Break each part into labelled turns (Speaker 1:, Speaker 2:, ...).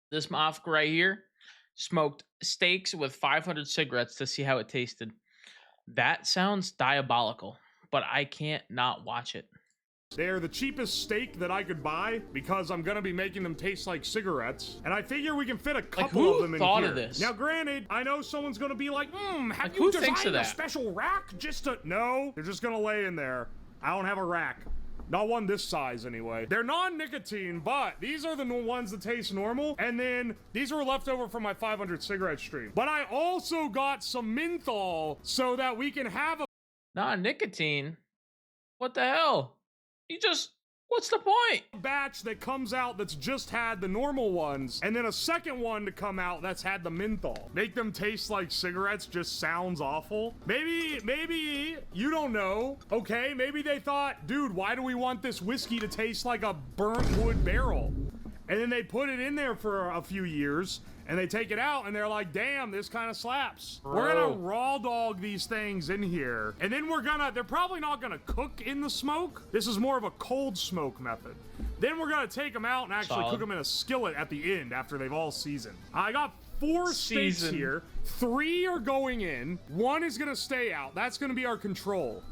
Speaker 1: This motherfucker right here smoked steaks with 500 cigarettes to see how it tasted. That sounds diabolical, but I can't not watch it.
Speaker 2: They're the cheapest steak that I could buy because I'm gonna be making them taste like cigarettes, and I figure we can fit a couple of them in here.
Speaker 1: Who thought of this?
Speaker 2: Now, granted, I know someone's gonna be like, have
Speaker 1: Like,
Speaker 2: you
Speaker 1: who thinks
Speaker 2: designed
Speaker 1: of
Speaker 2: a
Speaker 1: that?
Speaker 2: special rack just to... No, they're just gonna lay in there. I don't have a rack. Not one this size, anyway. They're non-nicotine, but these are the ones that taste normal, and then these were left over from my 500 cigarette stream. But I also got some menthol so that we can have a
Speaker 1: Non-nicotine? What the hell? What's the point?
Speaker 2: batch that comes out that's just had the normal ones, and then a second one to come out that's had the menthol. Make them taste like cigarettes just sounds awful. Maybe you don't know. Okay, maybe they thought, dude, why do we want this whiskey to taste like a burnt wood barrel? And then they put it in there for a few years, and they take it out, and they're like, damn, this kind of slaps.
Speaker 1: Bro.
Speaker 2: We're gonna raw dog these things in here, and then they're probably not gonna cook in the smoke. This is more of a cold smoke method. Then we're gonna take them out and actually cook them in a skillet at the end after they've all seasoned. I got 4 steaks here. 3 are going in. 1 is gonna stay out. That's gonna be our control.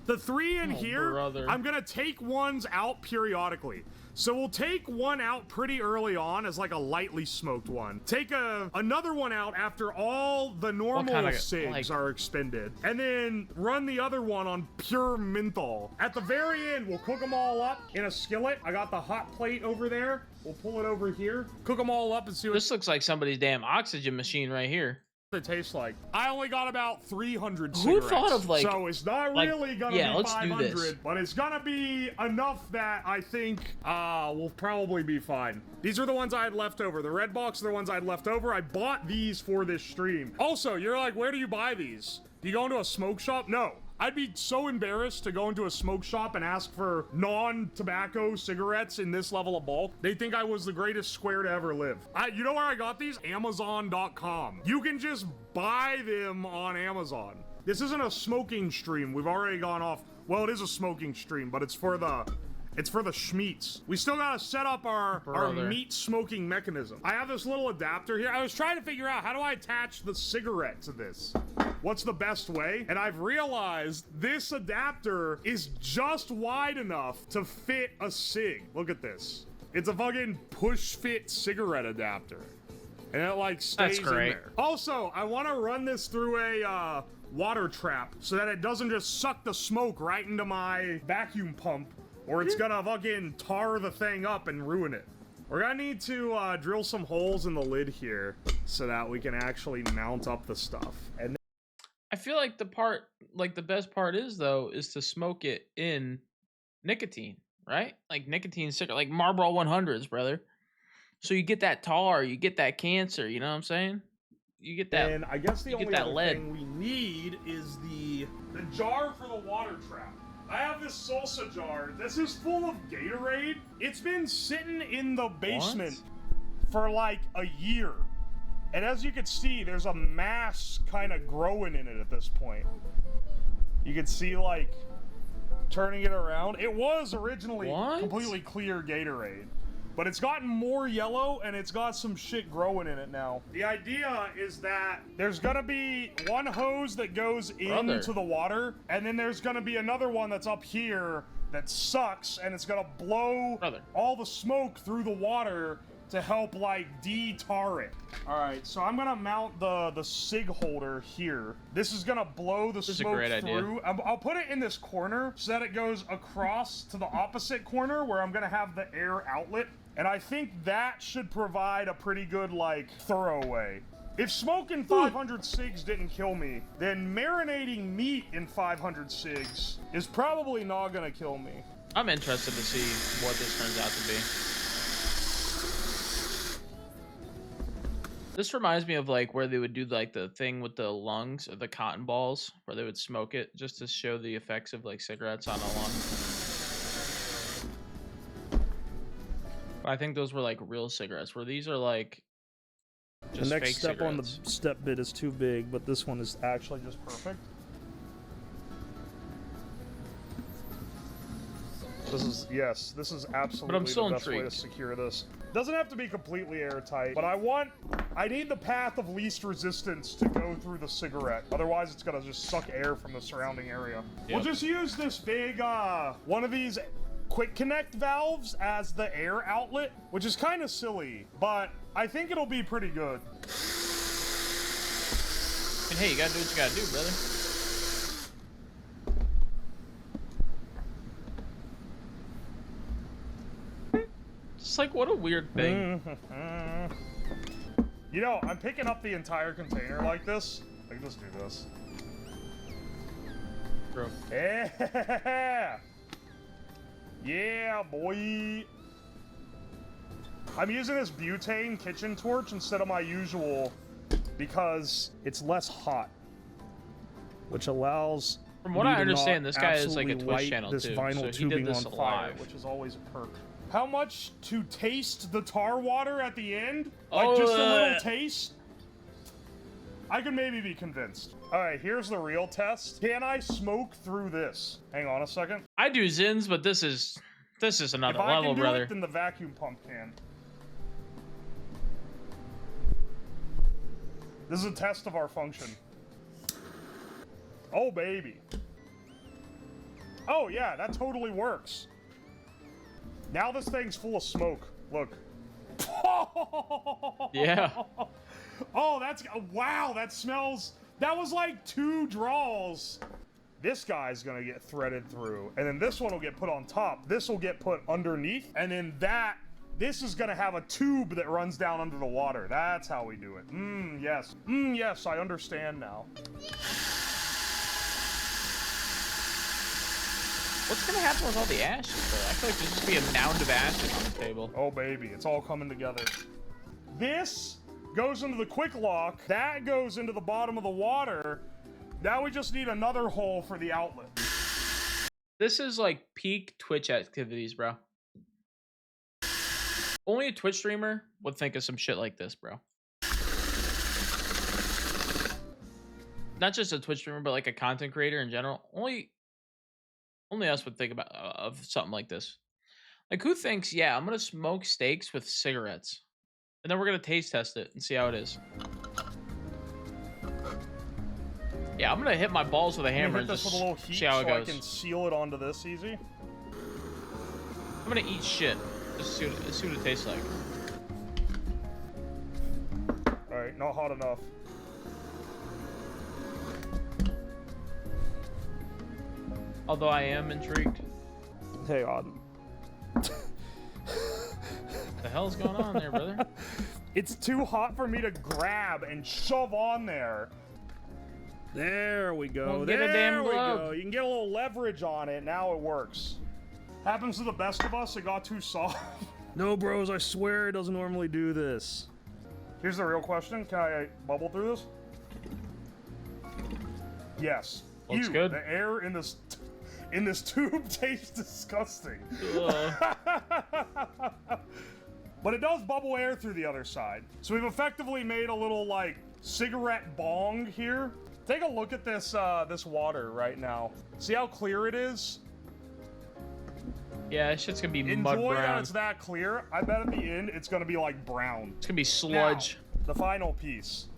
Speaker 2: The 3 in here,
Speaker 1: brother.
Speaker 2: I'm gonna take ones out periodically. So we'll take one out pretty early on as like a lightly smoked one. Take another one out after all the normal cigs are expended. And then run the other one on pure menthol. At the very end, we'll cook them all up in a skillet. I got the hot plate over there. We'll pull it over here. Cook them all up and see what
Speaker 1: This looks like somebody's damn oxygen machine right here.
Speaker 2: it tastes like. I only got about 300
Speaker 1: Who
Speaker 2: cigarettes.
Speaker 1: thought of, like...
Speaker 2: So it's not really gonna be
Speaker 1: let's do
Speaker 2: 500,
Speaker 1: this.
Speaker 2: but it's gonna be enough that I think we'll probably be fine. These are the ones I had left over. The red box are the ones I had left over. I bought these for this stream. Also, you're like, where do you buy these? Do you go into a smoke shop? No. I'd be so embarrassed to go into a smoke shop and ask for non-tobacco cigarettes in this level of bulk. They think I was the greatest square to ever live. You know where I got these? Amazon.com. You can just buy them on Amazon. This isn't a smoking stream. We've already gone off. Well, it is a smoking stream, but it's for the schmeats. We still gotta set up our meat smoking mechanism. I have this little adapter here. I was trying to figure out, how do I attach the cigarette to this? What's the best way? And I've realized this adapter is just wide enough to fit a cig. Look at this. It's a fucking push fit cigarette adapter. And it like stays in there. Also, I wanna run this through a water trap so that it doesn't just suck the smoke right into my vacuum pump, or it's gonna fucking tar the thing up and ruin it. We're gonna need to drill some holes in the lid here so that we can actually mount up the stuff. And
Speaker 1: I feel like the best part is to smoke it in nicotine, right? Like nicotine cigarette, like Marlboro 100s, brother. So you get that tar, you get that cancer, you know what I'm saying? You get that.
Speaker 2: And I guess the only other thing we need is the jar for the water trap. I have this salsa jar. This is full of Gatorade. It's been sitting in the basement for like a year. And as you can see, there's a mass kind of growing in it at this point. You can see, like, turning it around. It was originally completely clear Gatorade, but it's gotten more yellow and it's got some shit growing in it now. The idea is that there's gonna be one hose that goes into the water, and then there's gonna be another one that's up here that sucks, and it's gonna blow all the smoke through the water to help like de-tar it. All right, so I'm gonna mount the cig holder here. This is gonna blow the smoke through. I'll put it in this corner so that it goes across to the opposite corner where I'm gonna have the air outlet. And I think that should provide a pretty good like throwaway. If smoking 500 cigs didn't kill me, then marinating meat in 500 cigs is probably not gonna kill me.
Speaker 1: I'm interested to see what this turns out to be. This reminds me of like where they would do like the thing with the lungs or the cotton balls, where they would smoke it just to show the effects of like cigarettes on a lung. But I think those were like real cigarettes, where these are like just
Speaker 2: the next
Speaker 1: fake
Speaker 2: step
Speaker 1: cigarettes.
Speaker 2: on the step bit is too big, but this one is actually just perfect. This is absolutely the best way to secure this. Doesn't have to be completely airtight, but I need the path of least resistance to go through the cigarette. Otherwise, it's gonna just suck air from the surrounding area. Yep. We'll just use this big, one of these quick connect valves as the air outlet, which is kind of silly, but I think it'll be pretty good.
Speaker 1: And hey, you gotta do what you gotta do, brother. It's like, what a weird thing.
Speaker 2: You know, I'm picking up the entire container like this. I can just do this.
Speaker 1: Bro.
Speaker 2: Yeah! Yeah, boy! I'm using this butane kitchen torch instead of my usual because it's less hot, which allows.
Speaker 1: From what I understand, this guy is like a Twitch channel too, so he did this live,
Speaker 2: which is always a perk. How much to taste the tar water at the end? Like just a little taste? I could maybe be convinced. All right, here's the real test. Can I smoke through this? Hang on a second.
Speaker 1: I do Zins, but this is another level, brother.
Speaker 2: If I can do it, then the vacuum pump can. This is a test of our function. Oh, baby. Oh, yeah, that totally works. Now this thing's full of smoke. Look.
Speaker 1: Yeah.
Speaker 2: Oh, that's... Wow, that smells... That was like 2 draws. This guy's gonna get threaded through. And then this one will get put on top. This will get put underneath. And then that... This is gonna have a tube that runs down under the water. That's how we do it. Yes. Yes, I understand now.
Speaker 1: What's gonna happen with all the ashes, though? I feel like there's just gonna be a mound of ashes on the table.
Speaker 2: Oh, baby. It's all coming together. This goes into the quick lock. That goes into the bottom of the water. Now we just need another hole for the outlet.
Speaker 1: This is like peak Twitch activities, bro. Only a Twitch streamer would think of some shit like this, bro. Not just a Twitch streamer, but like a content creator in general. Only us would think about of something like this. Like, who thinks, yeah, I'm gonna smoke steaks with cigarettes, and then we're gonna taste test it and see how it is. Yeah, I'm gonna hit my balls with a hammer and just see how it goes.
Speaker 2: I can seal it onto this easy.
Speaker 1: I'm gonna eat shit. Just see what it tastes like.
Speaker 2: All right, not hot enough.
Speaker 1: Although I am intrigued.
Speaker 2: Hang on.
Speaker 1: The hell's going on there, brother?
Speaker 2: It's too hot for me to grab and shove on there. There we go.
Speaker 1: Well, get a damn glove.
Speaker 2: Go. You can get a little leverage on it. Now it works. Happens to the best of us. It got too soft. No, bros. I swear it doesn't normally do this. Here's the real question. Can I bubble through this? Yes.
Speaker 1: Looks good.
Speaker 2: The air in this tube tastes disgusting. But it does bubble air through the other side. So we've effectively made a little, like, cigarette bong here. Take a look at this this water right now. See how clear it is?
Speaker 1: Yeah, this shit's gonna be mud brown.
Speaker 2: Enjoy that it's that clear. I bet at the end it's gonna be like brown.
Speaker 1: It's gonna be sludge.
Speaker 2: Now, the final piece.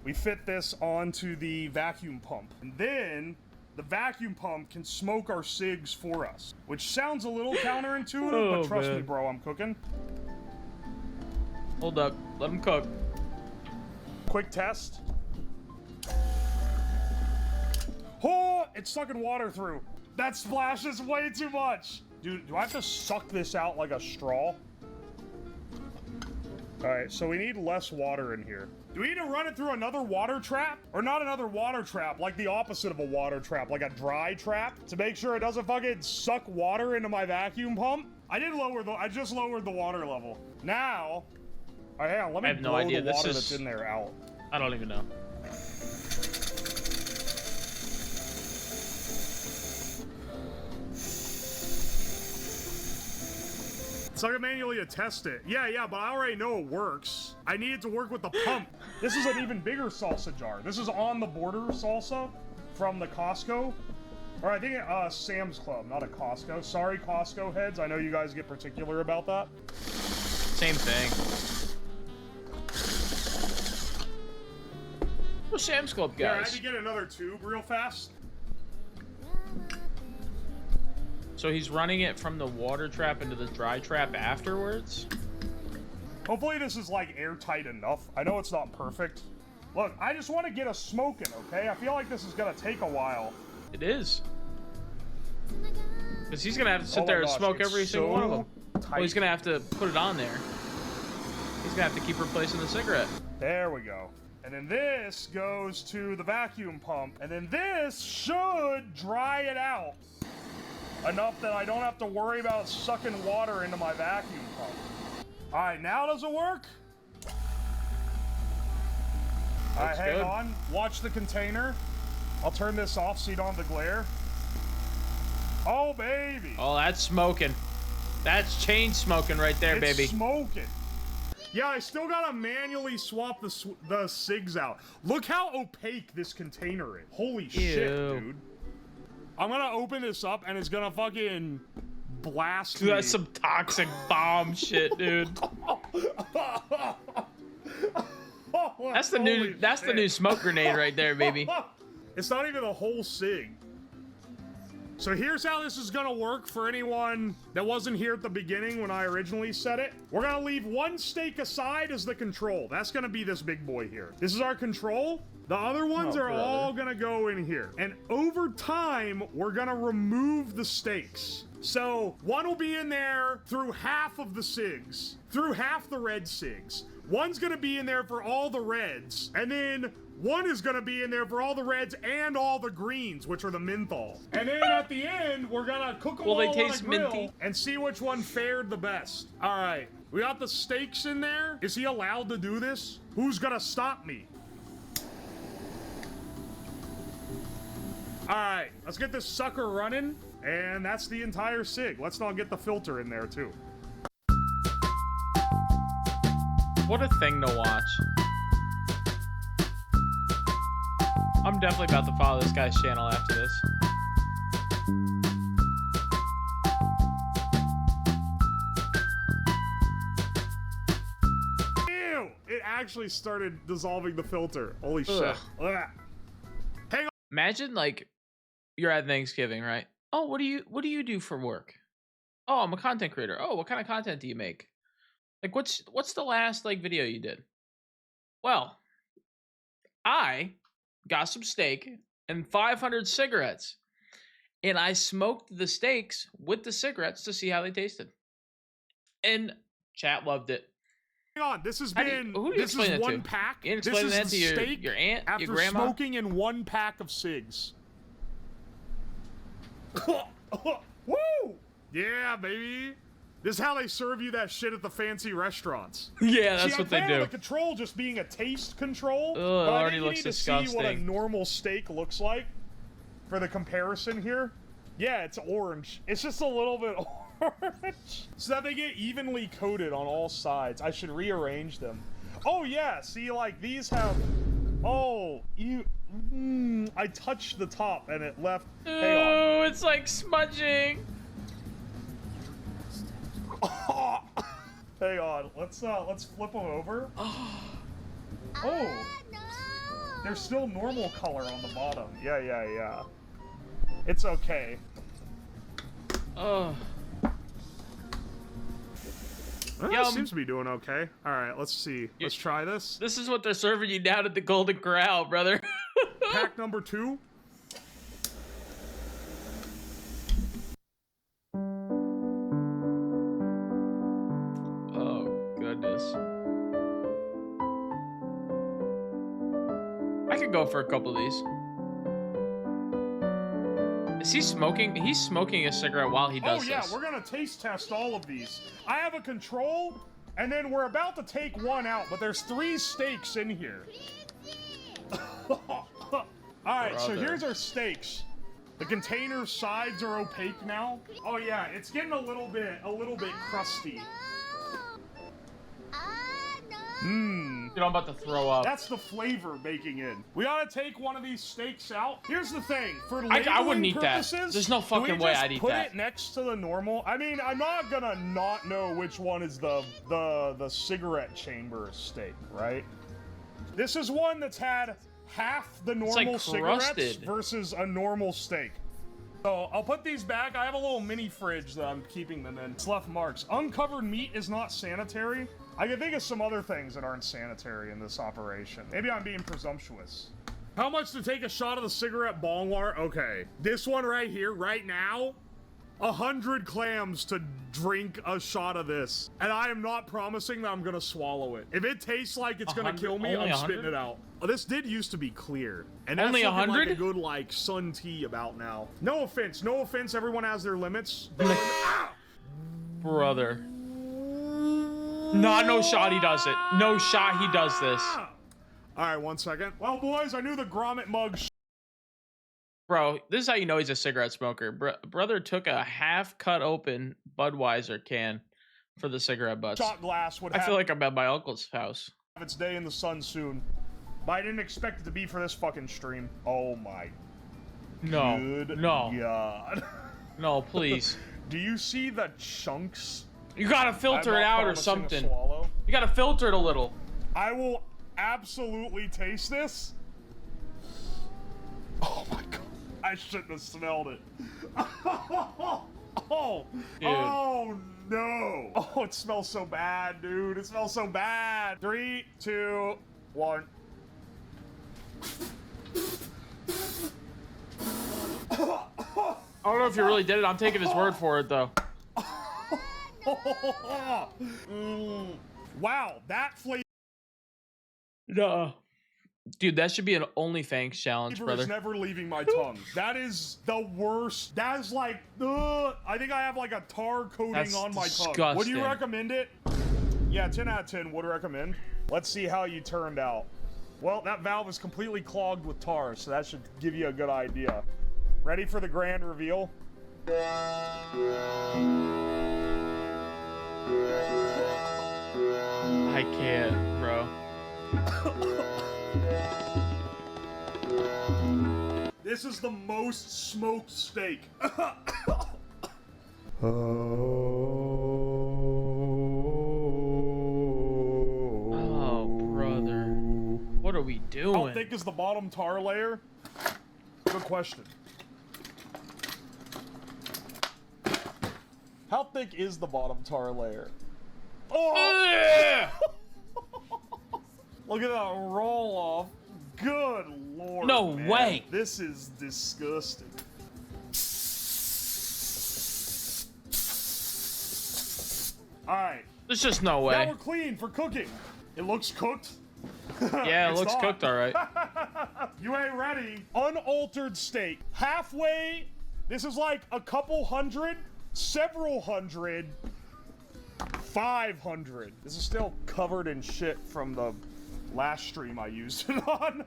Speaker 2: We fit this onto the vacuum pump. And then the vacuum pump can smoke our cigs for us. Which sounds a little counterintuitive, but trust me, bro, I'm cooking.
Speaker 1: Hold up. Let him cook.
Speaker 2: Quick test. Oh, it's sucking water through. That splashes way too much. Dude, do I have to suck this out like a straw? Alright, so we need less water in here. Do we need to run it through another water trap? Or not another water trap, like the opposite of a water trap, like a dry trap? To make sure it doesn't fucking suck water into my vacuum pump? I just lowered the water level. Now, alright, hang on, let me blow the water that's in there out.
Speaker 1: I don't even know.
Speaker 2: Suck it manually to test it. Yeah, but I already know it works. I need it to work with the pump. This is an even bigger salsa jar. This is on the border salsa from the Costco. Or I think Sam's Club, not a Costco. Sorry, Costco heads. I know you guys get particular about that.
Speaker 1: Same thing. Oh, Sam's Club,
Speaker 2: Yeah, I
Speaker 1: guys.
Speaker 2: had to get another tube real fast.
Speaker 1: So he's running it from the water trap into the dry trap afterwards?
Speaker 2: Hopefully this is, like, airtight enough. I know it's not perfect. Look, I just want to get a smoking, okay? I feel like this is gonna take a while.
Speaker 1: It is. Because he's gonna have to sit
Speaker 2: Oh my
Speaker 1: there and
Speaker 2: gosh,
Speaker 1: smoke
Speaker 2: it's
Speaker 1: every single one of them.
Speaker 2: tight.
Speaker 1: Well, he's gonna have to put it on there. He's gonna have to keep replacing the cigarette.
Speaker 2: There we go. And then this goes to the vacuum pump. And then this should dry it out enough that I don't have to worry about sucking water into my vacuum pump. All right, now does it work? All right, hang on. Watch the container. I'll turn this off so you don't have the glare. Oh, baby.
Speaker 1: Oh, that's smoking. That's chain smoking right there,
Speaker 2: It's
Speaker 1: baby.
Speaker 2: smoking. Yeah, I still gotta manually swap the cigs out. Look how opaque this container is. Holy shit, dude. I'm gonna open this up and it's gonna fucking blast
Speaker 1: Dude,
Speaker 2: me.
Speaker 1: that's some toxic bomb shit, dude. That's the new smoke grenade right there, baby.
Speaker 2: It's not even a whole cig. So here's how this is gonna work for anyone that wasn't here at the beginning when I originally said it. We're gonna leave one stake aside as the control. That's gonna be this big boy here. This is our control. The other ones are all gonna go in here. And over time, we're gonna remove the stakes. So one will be in there through half of the cigs, through half the red cigs. One's gonna be in there for all the reds, and then one is gonna be in there for all the reds and all the greens, which are the menthol. And then at the end, we're gonna cook them all
Speaker 1: They
Speaker 2: on
Speaker 1: taste
Speaker 2: a grill
Speaker 1: minty?
Speaker 2: and see which one fared the best. All right, we got the steaks in there. Is he allowed to do this? Who's gonna stop me? All right, let's get this sucker running, and that's the entire cig. Let's not get the filter in there too.
Speaker 1: What a thing to watch. I'm definitely about to follow this guy's channel after this.
Speaker 2: Ew! It actually started dissolving the filter. Holy shit.
Speaker 1: Ugh.
Speaker 2: Ugh. Hang on.
Speaker 1: Imagine, like, you're at Thanksgiving, right? Oh, what do you do for work? Oh, I'm a content creator. Oh, what kind of content do you make? Like, what's the last, like, video you did? Well, I got some steak and 500 cigarettes, and I smoked the steaks with the cigarettes to see how they tasted. And chat loved it.
Speaker 2: Hang on. This has
Speaker 1: Who do you
Speaker 2: this
Speaker 1: explain
Speaker 2: is
Speaker 1: that
Speaker 2: one
Speaker 1: to?
Speaker 2: pack.
Speaker 1: You
Speaker 2: This
Speaker 1: explain
Speaker 2: is
Speaker 1: that
Speaker 2: the
Speaker 1: to
Speaker 2: steak
Speaker 1: your aunt,
Speaker 2: after
Speaker 1: your grandma?
Speaker 2: smoking in one pack of cigs. Woo! Yeah, baby. This is how they serve you that shit at the fancy restaurants.
Speaker 1: Yeah, that's
Speaker 2: See,
Speaker 1: what they
Speaker 2: I planned
Speaker 1: do.
Speaker 2: on the control just being a taste control,
Speaker 1: Ugh,
Speaker 2: but I
Speaker 1: already
Speaker 2: think you
Speaker 1: looks
Speaker 2: need to see what a
Speaker 1: disgusting.
Speaker 2: normal steak looks like for the comparison here. Yeah, it's orange. It's just a little bit orange. So that they get evenly coated on all sides. I should rearrange them. Oh yeah, see, like these have... Oh, I touched the top and it left... Hang on.
Speaker 1: Oh, it's like smudging.
Speaker 2: Hang on, let's flip them over. Oh, they're still normal color on the bottom. Yeah. It's okay.
Speaker 1: Oh.
Speaker 2: It seems to be doing okay. All right, let's see. Let's try this.
Speaker 1: This is what they're serving you down at the Golden Corral, brother.
Speaker 2: Pack number 2.
Speaker 1: Oh, goodness. I could go for a couple of these. Is he smoking? He's smoking a cigarette while he does
Speaker 2: Oh yeah,
Speaker 1: this.
Speaker 2: we're gonna taste test all of these. I have a control, and then we're about to take one out, but there's 3 steaks in here. All right, so here's our steaks. The container sides are opaque now. Oh yeah, it's getting a little bit crusty.
Speaker 1: Dude, I'm about to throw up.
Speaker 2: That's the flavor baking in. We gotta take one of these steaks out. Here's the thing, for
Speaker 1: I wouldn't
Speaker 2: labeling
Speaker 1: eat
Speaker 2: purposes,
Speaker 1: that. There's no fucking way I'd eat
Speaker 2: put
Speaker 1: that.
Speaker 2: it next to the normal. I mean, I'm not gonna not know which one is the cigarette chamber steak, right? This is one that's had half the normal cigarettes versus a normal steak. So I'll put these back. I have a little mini fridge that I'm keeping them in. It's left marks. Uncovered meat is not sanitary. I can think of some other things that aren't sanitary in this operation. Maybe I'm being presumptuous. How much to take a shot of the cigarette bong water? Okay. This one right here, right now, 100 clams to drink a shot of this. And I am not promising that I'm gonna swallow it. If it tastes like it's gonna kill me, I'm spitting it out. Oh, this did used to be clear. And that's
Speaker 1: only 100?
Speaker 2: like a good, like, sun tea about now. No offense, everyone has their limits.
Speaker 1: Brother. No shot he does it. No shot he does this.
Speaker 2: All right, 1 second. Well, boys, I knew the grommet mug.
Speaker 1: Bro, this is how you know he's a cigarette smoker. Brother took a half-cut open Budweiser can for the cigarette butts.
Speaker 2: Shot glass would
Speaker 1: I feel like I'm at my uncle's house.
Speaker 2: Have its day in the sun soon. But I didn't expect it to be for this fucking stream. Oh my. Good God.
Speaker 1: No, please.
Speaker 2: Do you see the chunks?
Speaker 1: You gotta filter it out or something. You gotta filter it a little.
Speaker 2: I will absolutely taste this. Oh my God. I shouldn't have smelled it. Oh no. Oh, it smells so bad, dude. It smells so bad. 3, 2, 1.
Speaker 1: I don't know if you really did it. I'm taking his word for it, though.
Speaker 2: Wow, that flavor.
Speaker 1: No. Dude, that should be an OnlyFans challenge, brother.
Speaker 2: Is never leaving my tongue. That is the worst. That is like, I think I have like a tar coating on my tongue. Would you recommend it? Yeah, 10 out of 10 would recommend. Let's see how you turned out. Well, that valve is completely clogged with tar, so that should give you a good idea. Ready for the grand reveal?
Speaker 1: I can't, bro.
Speaker 2: This is the most smoked steak.
Speaker 1: Oh, brother. What are we doing?
Speaker 2: How thick is the bottom tar layer? Good question. How thick is the bottom tar layer? Oh! Look at that roll off. Good Lord.
Speaker 1: No way.
Speaker 2: This is disgusting. Alright.
Speaker 1: There's just no way.
Speaker 2: Now we're clean for cooking. It looks cooked.
Speaker 1: Yeah, it looks cooked alright.
Speaker 2: You ain't ready. Unaltered steak. Halfway. This is like a couple hundred, several hundred, 500. This is still covered in shit from the last stream I used it on.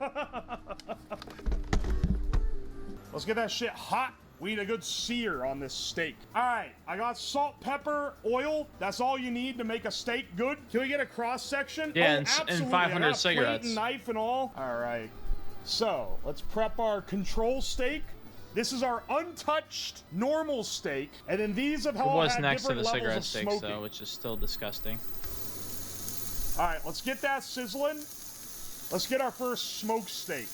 Speaker 2: Let's get that shit hot. We need a good sear on this steak. All right, I got salt, pepper, oil. That's all you need to make a steak good. Can we get a cross section?
Speaker 1: Yeah,
Speaker 2: oh,
Speaker 1: and 500 cigarettes.
Speaker 2: Plate and knife and all. All right. So let's prep our control steak. This is our untouched normal steak, and then these have all had
Speaker 1: next to
Speaker 2: different
Speaker 1: the
Speaker 2: levels
Speaker 1: cigarette
Speaker 2: of
Speaker 1: sticks,
Speaker 2: smoking.
Speaker 1: though, which is still disgusting.
Speaker 2: All right, let's get that sizzling. Let's get our first smoked steak.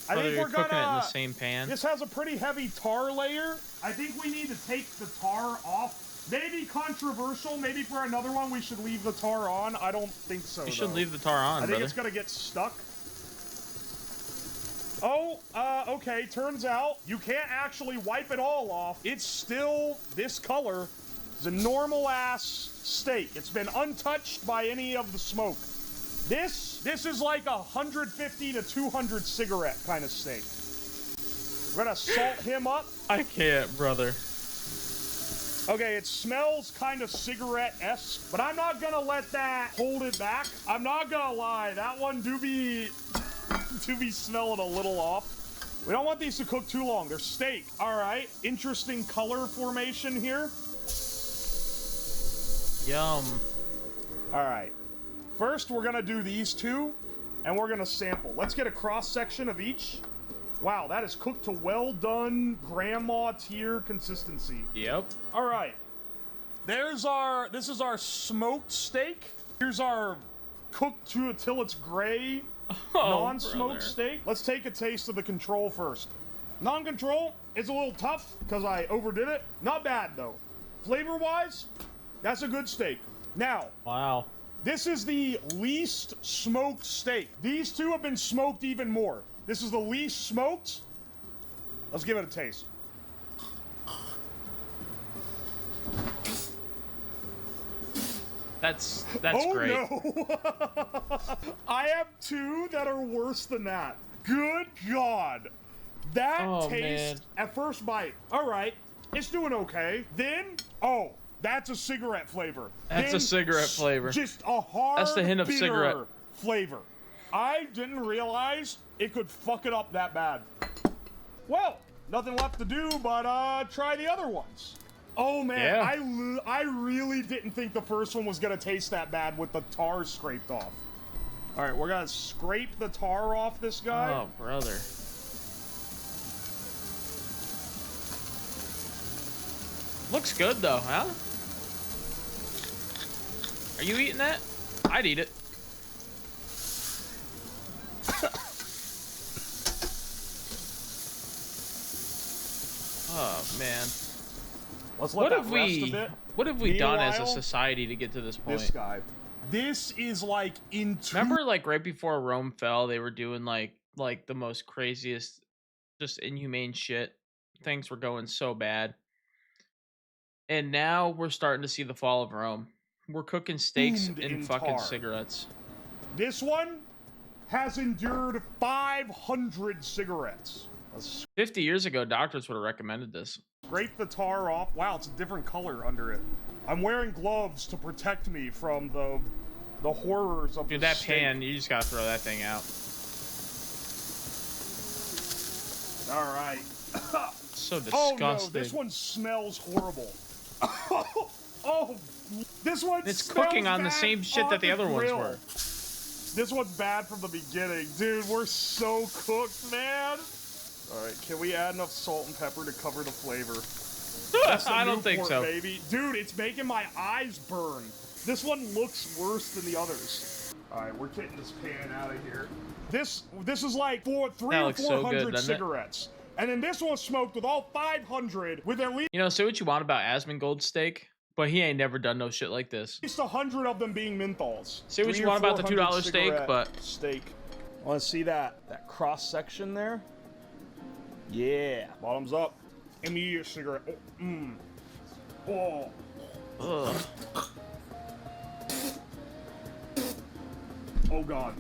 Speaker 2: I think we're
Speaker 1: cooking it in the same pan.
Speaker 2: This has a pretty heavy tar layer. I think we need to take the tar off. Maybe controversial. Maybe for another one we should leave the tar on. I don't think so.
Speaker 1: You should leave the tar on,
Speaker 2: I think it's gonna get stuck. Oh, okay. Turns out you can't actually wipe it all off. It's still this color. It's a normal ass steak. It's been untouched by any of the smoke. This is like 150 to 200 cigarette kind of steak. We're gonna salt him up.
Speaker 1: I can't, brother.
Speaker 2: Okay, it smells kind of cigarette-esque, but I'm not gonna let that hold it back. I'm not gonna lie, that one do be smelling a little off. We don't want these to cook too long. They're steak. All right, interesting color formation here.
Speaker 1: Yum.
Speaker 2: All right. First, we're gonna do these two, and we're gonna sample. Let's get a cross section of each. Wow, that is cooked to well done grandma tier consistency.
Speaker 1: Yep.
Speaker 2: All right. This is our smoked steak. Here's our cooked to until it's gray non-smoked steak. Let's take a taste of the control first. Non-control is a little tough because I overdid it. Not bad though. Flavor-wise, that's a good steak. Now,
Speaker 1: wow.
Speaker 2: This is the least smoked steak. These two have been smoked even more. This is the least smoked. Let's give it a taste.
Speaker 1: That's
Speaker 2: oh,
Speaker 1: great.
Speaker 2: No. I have two that are worse than that. Good God. That taste at first bite. All right, it's doing okay. Then, oh, that's a cigarette flavor.
Speaker 1: That's a cigarette flavor.
Speaker 2: Just a hard,
Speaker 1: that's the hint of
Speaker 2: bitter
Speaker 1: cigarette
Speaker 2: flavor. I didn't realize it could fuck it up that bad. Well, nothing left to do but try the other ones. Oh man, yeah. I really didn't think the first one was gonna taste that bad with the tar scraped off. All right, we're gonna scrape the tar off this guy.
Speaker 1: Oh, brother. Looks good though, huh? Are you eating that? I'd eat it. Oh man.
Speaker 2: Let's let that rest a bit.
Speaker 1: What have we done as a society to get to this point?
Speaker 2: This guy. This is like
Speaker 1: Remember, like right before Rome fell, they were doing like the most craziest, just inhumane shit. Things were going so bad. And now we're starting to see the fall of Rome. We're cooking steaks in fucking cigarettes.
Speaker 2: This one has endured 500 cigarettes.
Speaker 1: 50 years ago, doctors would have recommended this.
Speaker 2: Scrape the tar off. Wow, it's a different color under it. I'm wearing gloves to protect me from the horrors of
Speaker 1: Dude,
Speaker 2: the
Speaker 1: that
Speaker 2: steak.
Speaker 1: pan, you just gotta throw that thing out.
Speaker 2: All right.
Speaker 1: So disgusting.
Speaker 2: Oh no, this one smells horrible. Oh, this one
Speaker 1: It's cooking on the same shit that the other ones were.
Speaker 2: This one's bad from the beginning. Dude, we're so cooked, man. All right, can we add enough salt and pepper to cover the flavor?
Speaker 1: I don't think so.
Speaker 2: Baby. Dude, it's making my eyes burn. This one looks worse than the others. All right, we're getting this pan out of here. This is like 300 or 400 cigarettes. And then this one smoked with all 500 with at least...
Speaker 1: You know, say what you want about Asmongold's steak, but he ain't never done no shit like this.
Speaker 2: At least 100 of them being menthols.
Speaker 1: Say what you want about the $2 steak, but...
Speaker 2: Steak. Want to see that cross section there? Yeah. Bottoms up. Immediate cigarette. Oh.
Speaker 1: Ugh.
Speaker 2: Oh God.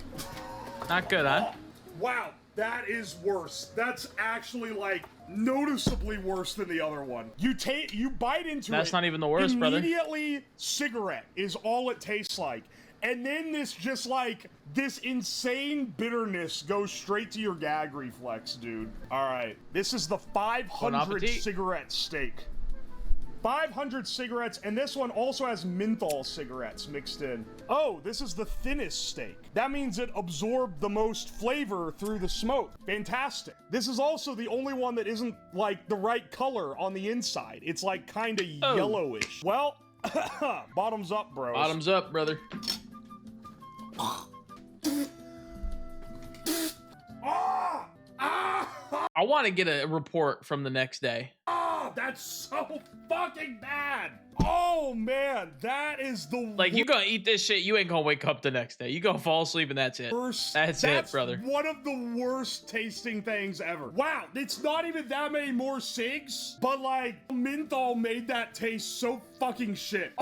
Speaker 1: Not good, huh?
Speaker 2: Wow, that is worse. That's actually like noticeably worse than the other one. You bite into it.
Speaker 1: That's not even the worst, brother.
Speaker 2: Immediately, cigarette is all it tastes like. And then this insane bitterness goes straight to your gag reflex, dude. All right, this is the 500 cigarette steak. 500 cigarettes, and this one also has menthol cigarettes mixed in. Oh, this is the thinnest steak. That means it absorbed the most flavor through the smoke. Fantastic. This is also the only one that isn't like the right color on the inside. It's like kind of yellowish. Well, bottoms up, bros.
Speaker 1: Bottoms up, brother. I want to get a report from the next day.
Speaker 2: Oh, that's so fucking bad. Oh man, that is the
Speaker 1: like you gonna eat this shit, you ain't gonna wake up the next day. You gonna fall asleep and that's it. That's it, brother.
Speaker 2: One of the worst tasting things ever. Wow, it's not even that many more cigs, but like menthol made that taste so fucking shit.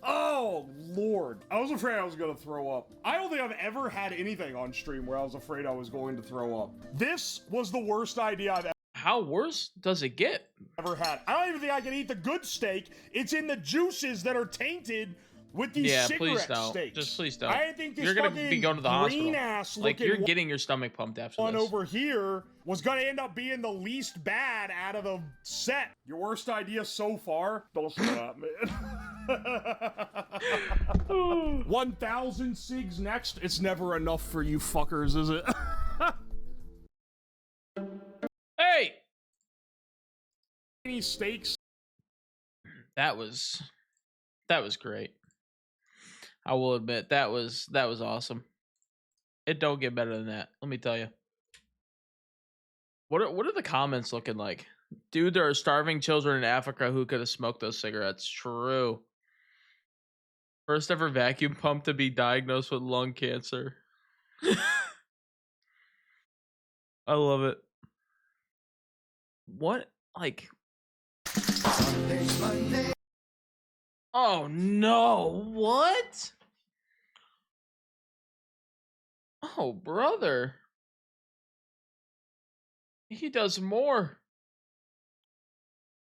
Speaker 2: Oh, Lord. I was afraid I was going to throw up. I don't think I've ever had anything on stream where I was afraid I was going to throw up. This was the worst idea I've
Speaker 1: How worse does it get?
Speaker 2: ever had. I don't even think I can eat the good steak. It's in the juices that are tainted with these
Speaker 1: Yeah, please
Speaker 2: cigarette
Speaker 1: don't.
Speaker 2: stakes.
Speaker 1: Just please don't.
Speaker 2: I didn't think this
Speaker 1: You're gonna be going to the hospital.
Speaker 2: green ass
Speaker 1: Like
Speaker 2: looking
Speaker 1: you're getting your stomach pumped after
Speaker 2: one
Speaker 1: this.
Speaker 2: over here was gonna end up being the least bad out of the set. Your worst idea so far? Don't shut up, man. 1,000 SIGs next. It's never enough for you fuckers, is it?
Speaker 1: Hey!
Speaker 2: Any stakes?
Speaker 1: That was great. I will admit that was awesome. It don't get better than that. Let me tell you. What are the comments looking like? Dude, there are starving children in Africa who could have smoked those cigarettes. True. First ever vacuum pump to be diagnosed with lung cancer. I love it. What? Like... Oh no, what? Oh, brother. He does more.